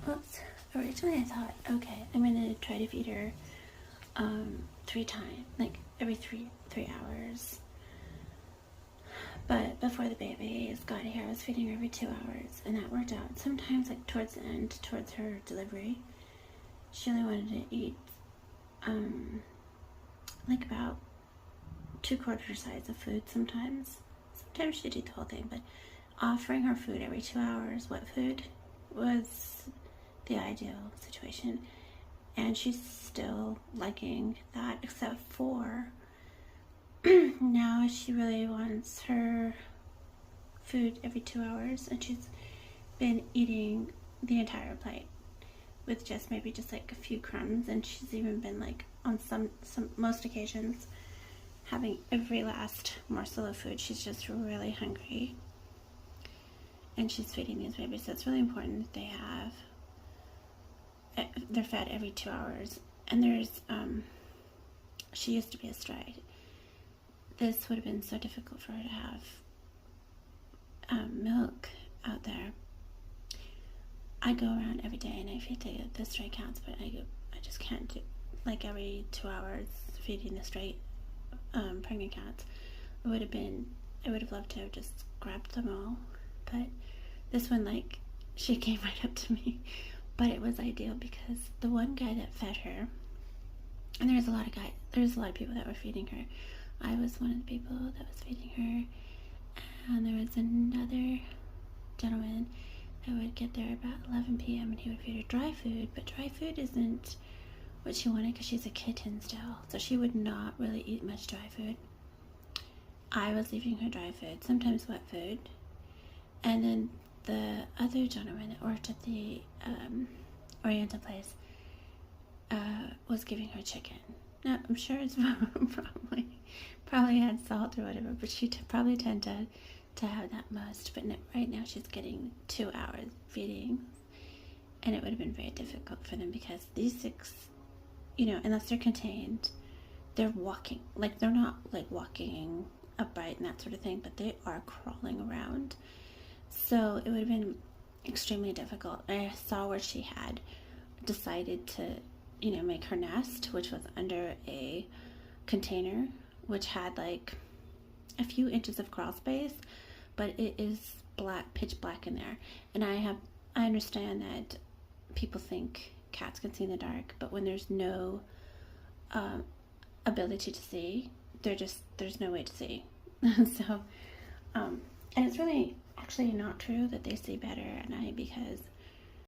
Oops. Originally I thought, okay, I'm gonna try to feed her 3 times, like every three hours. But before the baby got here, I was feeding her every 2 hours, and that worked out. Sometimes, like towards the end, towards her delivery, she only wanted to eat like about 2/4 size of food sometimes. Sometimes she'd eat the whole thing, but offering her food every 2 hours, wet food, was the ideal situation. And she's still liking that, except for now she really wants her food every 2 hours, and she's been eating the entire plate with maybe just like a few crumbs, and she's even been like on some most occasions having every last morsel of food. She's just really hungry, and she's feeding these babies, so it's really important that they're fed every 2 hours. And there's she used to be a stride. This would have been so difficult for her to have milk out there. I go around every day and I feed the stray cats, but I just can't do like every 2 hours feeding the straight pregnant cats. I would have loved to have just grabbed them all, but this one, like, she came right up to me. But it was ideal because the one guy that fed her, and there's a lot of people that were feeding her. I was one of the people that was feeding her, and there was another gentleman that would get there about 11 p.m. and he would feed her dry food, but dry food isn't what she wanted because she's a kitten still, so she would not really eat much dry food. I was leaving her dry food, sometimes wet food, and then the other gentleman that worked at the Oriental place was giving her chicken. Now, I'm sure it's probably had salt or whatever, but she probably tend to have that most. But right now she's getting 2 hours feeding, and it would have been very difficult for them because these 6, unless they're contained, they're walking. Like, they're not like walking upright and that sort of thing, but they are crawling around. So it would have been extremely difficult. I saw where she had decided to, make her nest, which was under a container, which had like a few inches of crawl space, but it is pitch black in there. And I understand that people think cats can see in the dark, but when there's no ability to see, there's no way to see. So, and it's really actually not true that they see better at night, because